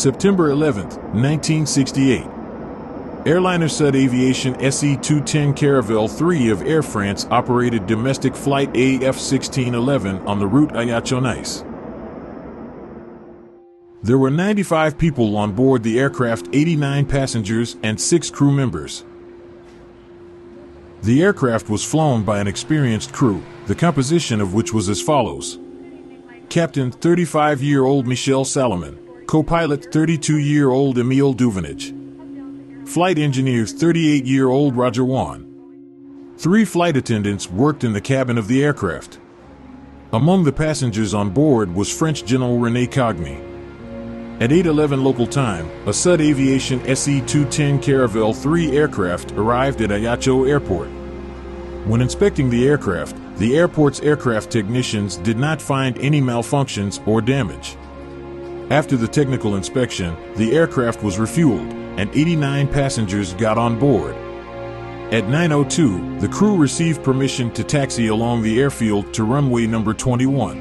September 11, 1968. Airliner Sud Aviation SE-210 Caravelle 3 of Air France operated domestic flight AF-1611 on the route Ajaccio-Nice. There were 95 people on board the aircraft, 89 passengers and 6 crew members. The aircraft was flown by an experienced crew, the composition of which was as follows: Captain 35-year-old Michel Salomon, co-pilot 32-year-old Emile Duvenage, flight engineers 38-year-old Roger Wan. 3 flight attendants worked in the cabin of the aircraft. Among the passengers on board was French General René Cogny. At 8:11 local time, a Sud Aviation SE-210 Caravelle 3 aircraft arrived at Ajaccio Airport. When inspecting the airport's aircraft technicians did not find any malfunctions or damage. After the technical inspection, the aircraft was refueled, and 89 passengers got on board. At 9:02, the crew received permission to taxi along the airfield to runway number 21.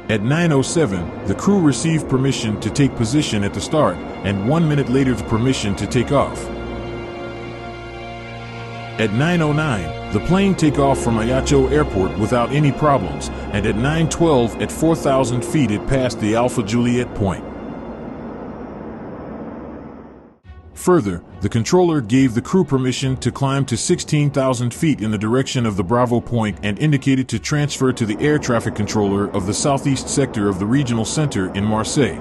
At 9:07, the crew received permission to take position at the start, and 1 minute later the permission to take off. At 9:09, the plane took off from Ajaccio Airport without any problems, and at 9:12 at 4,000 feet it passed the Alpha Juliet point. Further, the controller gave the crew permission to climb to 16,000 feet in the direction of the Bravo point and indicated to transfer to the air traffic controller of the southeast sector of the regional center in Marseille.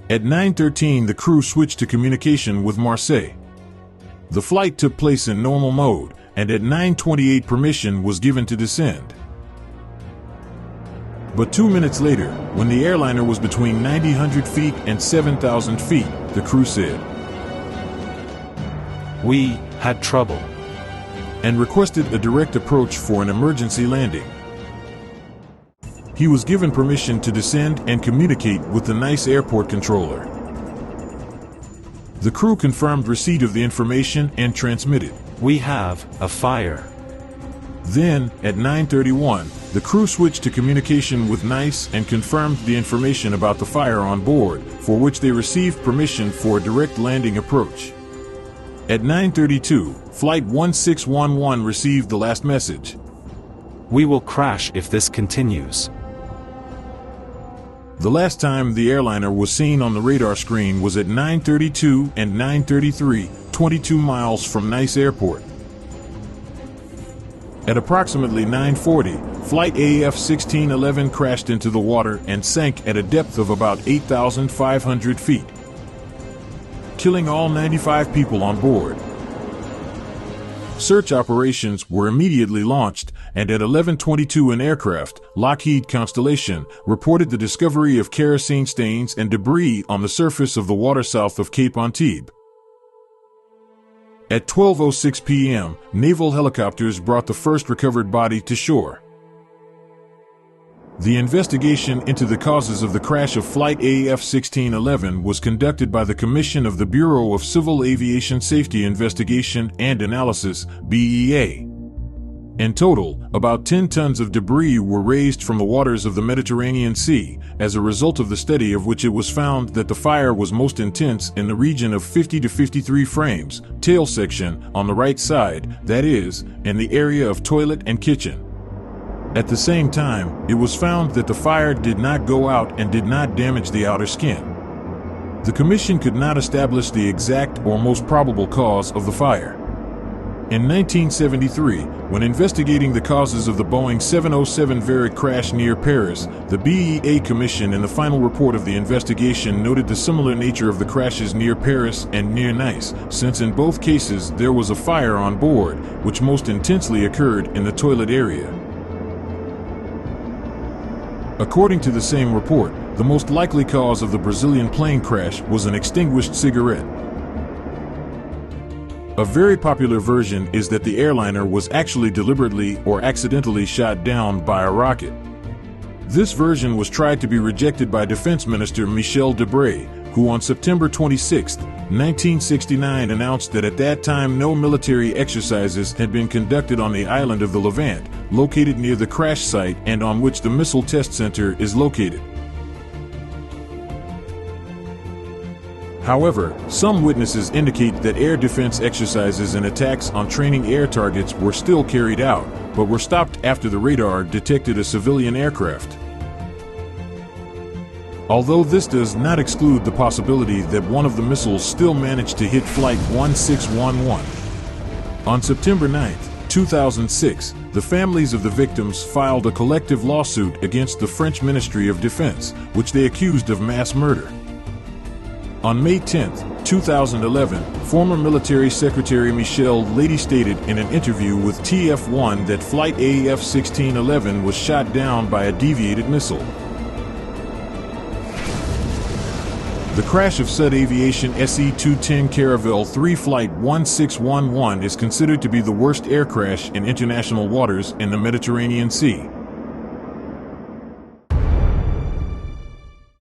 At 9:13, the crew switched to communication with Marseille. The flight took place in normal mode, and at 9:28 permission was given to descend. But 2 minutes later, when the airliner was between 900 feet and 7,000 feet, the crew said, "We had trouble," and requested a direct approach for an emergency landing. He was given permission to descend and communicate with the Nice airport controller. The crew confirmed receipt of the information and transmitted, "We have a fire." Then, at 9:31, the crew switched to communication with Nice and confirmed the information about the fire on board, for which they received permission for a direct landing approach. At 9:32, Flight 1611 received the last message: "We will crash if this continues." The last time the airliner was seen on the radar screen was at 9:32 and 9:33, 22 miles from Nice Airport. At approximately 9:40, Flight AF-1611 crashed into the water and sank at a depth of about 8,500 feet, killing all 95 people on board. Search operations were immediately launched, and at 11:22 an aircraft, Lockheed Constellation, reported the discovery of kerosene stains and debris on the surface of the water south of Cape Antibes. At 12:06 p.m., naval helicopters brought the first recovered body to shore. The investigation into the causes of the crash of Flight AF-1611 was conducted by the Commission of the Bureau of Civil Aviation Safety Investigation and Analysis, BEA. In total, about 10 tons of debris were raised from the waters of the Mediterranean Sea, as a result of the study of which it was found that the fire was most intense in the region of 50 to 53 frames, tail section, on the right side, that is, in the area of toilet and kitchen. At the same time, it was found that the fire did not go out and did not damage the outer skin. The Commission could not establish the exact or most probable cause of the fire. In 1973, when investigating the causes of the Boeing 707 Varick crash near Paris, the BEA Commission in the final report of the investigation noted the similar nature of the crashes near Paris and near Nice, since in both cases there was a fire on board, which most intensely occurred in the toilet area. According to the same report, the most likely cause of the Brazilian plane crash was an extinguished cigarette. A very popular version is that the airliner was actually deliberately or accidentally shot down by a rocket. This version was tried to be rejected by Defense Minister Michel Debré, who on September 26, 1969 announced that at that time no military exercises had been conducted on the island of the Levant, located near the crash site and on which the missile test center is located. However, some witnesses indicate that air defense exercises and attacks on training air targets were still carried out, but were stopped after the radar detected a civilian aircraft. Although this does not exclude the possibility that one of the missiles still managed to hit Flight 1611. On September 9, 2006, the families of the victims filed a collective lawsuit against the French Ministry of Defense, which they accused of mass murder. On May 10, 2011, former Military Secretary Michel Lady stated in an interview with TF1 that Flight AF-1611 was shot down by a deviated missile. The crash of said Aviation SE-210 Caravelle 3 Flight 1611 is considered to be the worst air crash in international waters in the Mediterranean Sea.